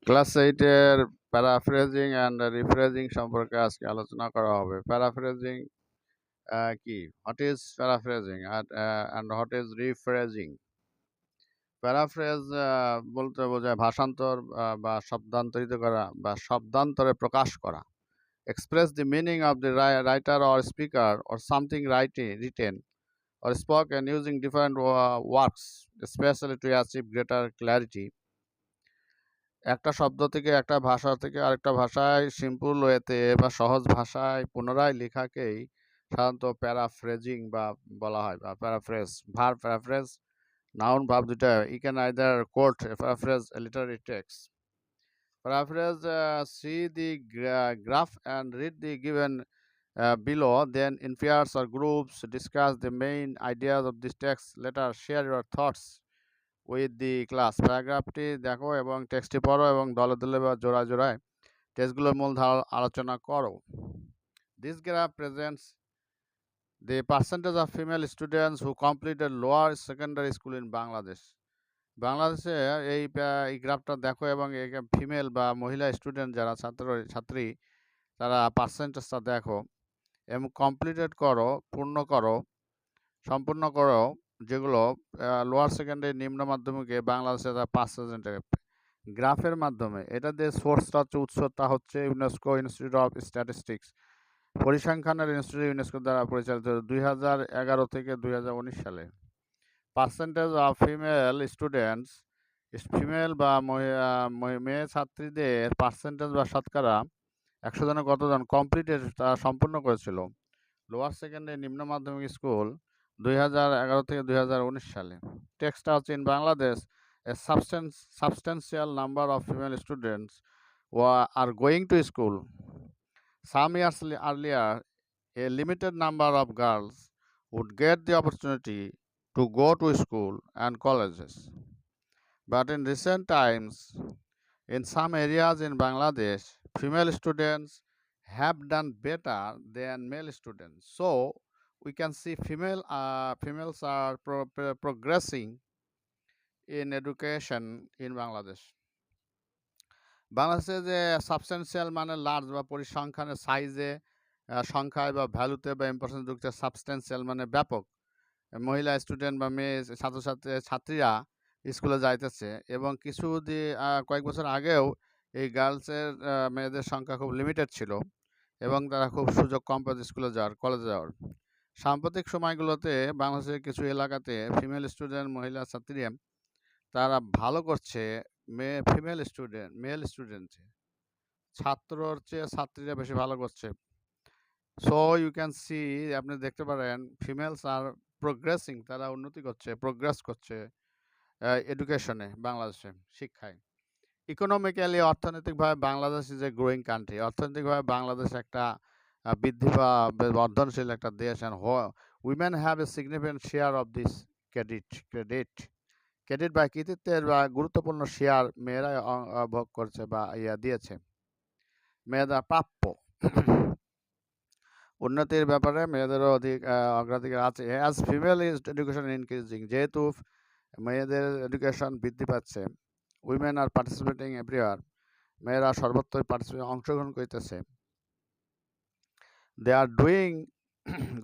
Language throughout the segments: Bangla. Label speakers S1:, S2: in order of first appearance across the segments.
S1: ক্লাস 8 এর প্যারাফ্রেজিং অ্যান্ড রিফ্রেজিং সম্পর্কে আজকে আলোচনা করা হবে। প্যারাফ্রেজিং কি? What is paraphrasing and what is rephrasing? Paraphrase বলতে বোঝায় ভাষান্তর বা শব্দান্তরিত করা বা শব্দান্তরে প্রকাশ করা। Express the meaning of the writer or speaker or something written or spoken using different words, especially to achieve greater clarity. একটা শব্দ থেকে একটা ভাষা থেকে আরেকটা ভাষায় সিম্পল ওয়েতে বা সহজ ভাষায় পুনরায় লেখাকেই সাধারণত প্যারাফ্রেজিং বা বলা হয় বা প্যারাফ্রেজ। প্যারাফ্রেজ নাউন ভার্ব দুটা। You can either quote a paraphrase a literary text. Paraphrase, see the graph and read the given below, then in pairs or groups discuss the main ideas of this text. Later share your thoughts with the class. প্যারাগ্রাফটি দেখো এবং টেক্সটটি পড়ো এবং দলে দলে বা জোড়ায় জোড়ায় টেক্সটগুলোর মূল ধারা আলোচনা করো। This graph presents the percentage of female students who completed lower secondary school in Bangladesh. বাংলাদেশে এই গ্রাফটা দেখো এবং ফিমেল বা মহিলা স্টুডেন্ট যারা ছাত্রী তারা পার্সেন্টেজটা দেখো এবং কমপ্লিটেড করো, সম্পূর্ণ করো যেগুলো লোয়ার সেকেন্ডারি নিম্ন মাধ্যমিকে বাংলাদেশে তারা 5% গ্রাফের মাধ্যমে। এটা দিয়ে সোর্সটা উৎসটা হচ্ছে ইউনেস্কো ইনস্টিটিউট অফ স্ট্যাটিস্টিক্স, পরিসংখ্যানের ইনস্টিটিউট ইউনেস্কো দ্বারা পরিচালিত 2011 থেকে 2019 সালে। Percentage of female students, female বা মেয়ে ছাত্রীদের পার্সেন্টেজ বা শতকরা 100 জনে কতজন কমপ্লিটেড তারা সম্পূর্ণ করেছিল লোয়ার সেকেন্ডারি নিম্ন মাধ্যমিক স্কুল 2011 থেকে 2019 সালে। টেক্সটটা হচ্ছে in Bangladesh a substantial number of female students are going to school. Some years earlier, a limited number of girls would get the opportunity to go to school and colleges. But in recent times, in some areas in Bangladesh, female students have done better than male students. So we can see females are progressing in education in Bangladesh. বাংলাদেশে যে সাবস্টেন্সিয়াল মানে লার্জ বা পরিসংখ্যানের সাইজে, সংখ্যায় বা ভ্যালুতে বা ইম্পর্টেন্স যুক্ত, সাবস্টেন্সিয়াল মানে ব্যাপক। মহিলা স্টুডেন্ট বা মেয়ে ছাত্রীরা স্কুলে যাইতেছে এবং কয়েক বছর আগেও এই গার্লসের মেয়েদের সংখ্যা খুব লিমিটেড ছিল এবং তারা খুব সুযোগ কম পেত স্কুলে যাওয়ার, কলেজে যাওয়ার। সাম্প্রতিক সময়গুলোতে বাংলাদেশের কিছু এলাকাতে ফিমেল স্টুডেন্ট, মহিলা ছাত্রীরা তারা ভালো করছে মেল স্টুডেন্টে। ছাত্রর চেয়ে ছাত্রীরা বেশি ভালো করছে। সো ইউ ক্যান সি, আপনি দেখতে পারেন ফিমেলস আর প্রোগ্রেসিং, তারা উন্নতি করছে, প্রোগ্রেস করছে এডুকেশনে, বাংলাদেশে শিক্ষায়। ইকোনমিক্যালি, অর্থনৈতিকভাবে Bangladesh is a growing country. অর্থনৈতিকভাবে বাংলাদেশ একটা বৃদ্ধি বা বর্ধনশীল একটা দেশ। And women have a significant share of this credit বা কৃতিত্বের বা গুরুত্বপূর্ণ শেয়ার মেয়েরাই ভোগ করছে বা দিয়েছে, মেয়েরা প্রাপ্য। উন্নতির ব্যাপারে মেয়েদেরও অধিক অগ্রাধিকার আছে। As female is education increasing, যেহেতু মেয়েদের এডুকেশন বৃদ্ধি পাচ্ছে, উইমেন আর পার্টিসিপেটিং এভরিওয়ার, মেয়েরা সর্বত্রই অংশগ্রহণ করতেছে। দে আর ডুইং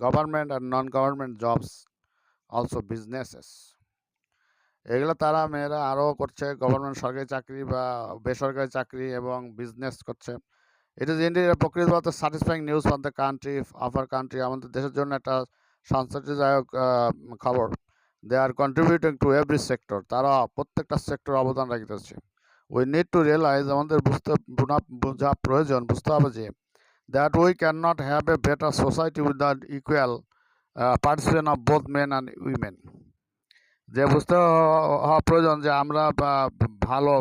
S1: গভর্নমেন্ট আর non government jobs, also businesses. এগুলো তারা মেয়েরা আরও করছে, গভর্নমেন্ট সরকারি চাকরি বা বেসরকারি চাকরি এবং বিজনেস করছে। ইট ইজ ইন্ডিয়া প্রকৃত বলতে satisfying news for the country, of our country, আমাদের দেশের জন্য একটা সন্তোষদায়ক খবর। They are contributing to every sector, তারা প্রত্যেকটা সেক্টর অবদান রাখতেছে। উই নিড টু রিয়েলাইজ, আমাদের বোঝা প্রয়োজন, বুঝতে হবে যে that we can not have a better society without equal participation of both men and women. যে বুঝতে হওয়া প্রয়োজন যে আমরা ভালো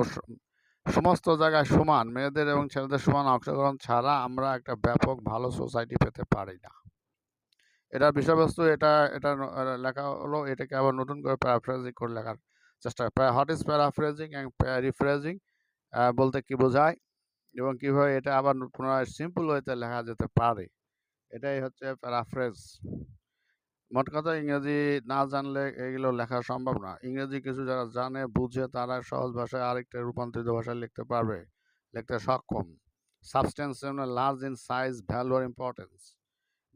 S1: সমস্ত জায়গায় সমান, মেয়েদের এবং ছেলেদের সমান অংশগ্রহণ ছাড়া আমরা একটা ব্যাপক ভালো সোসাইটি পেতে পারি না। এটার বিষয়বস্তু এটা লেখা হলো, এটাকে আবার নতুন করে প্যারাফ্রেজিং করে লেখার চেষ্টা। What is paraphrasing and rephrasing বলতে কি বোঝায় এবং কীভাবে এটা আবার পুনরায় সিম্পল ওয়েতে লেখা যেতে পারে, এটাই হচ্ছে প্যারাফ্রেজ। মোট কথা ইংরেজি না জানলে এগুলো লেখা সম্ভব না। ইংরেজি কিছু যারা জানে, বুঝে তারা সহজ ভাষায় আরেকটা রূপান্তরিত ভাষায় লিখতে পারবে, লিখতে সক্ষম। সাবস্টেন্স মানে লার্জ ইন সাইজ, ভ্যালু আর ইম্পর্টেন্স।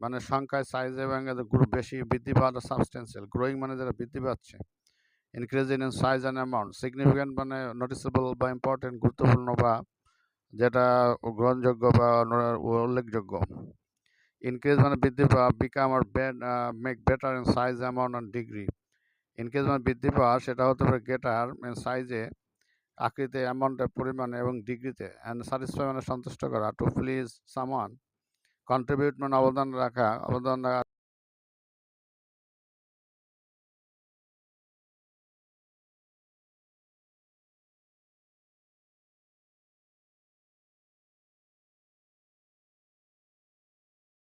S1: মানে সংখ্যায়, সাইজ এবং এদের গ্রুপ বেশি বৃদ্ধি পাওয়াটা সাবস্টেন্সিয়াল। গ্রোয়িং মানে যারা বৃদ্ধি পাচ্ছে। Increasing in size and amount. Significant মানে নোটিসেবল বা ইম্পর্টেন্ট, গুরুত্বপূর্ণ বা যেটা গ্রহণযোগ্য বা উল্লেখযোগ্য। ইনক্রিজ মানে বৃদ্ধি পাওয়া, বিকাম আর make better in size, amount and degree. Increase মানে বৃদ্ধি পাওয়া, সেটা হতে পারে গেটার ইন সাইজে, আকৃতিতে, অ্যামাউন্টের পরিমাণে এবং ডিগ্রিতে। অ্যান্ড স্যাটিসফাই মানে সন্তুষ্ট করা। Two please someone. কন্ট্রিবিউট মানে অবদান রাখা, অবদান রাখা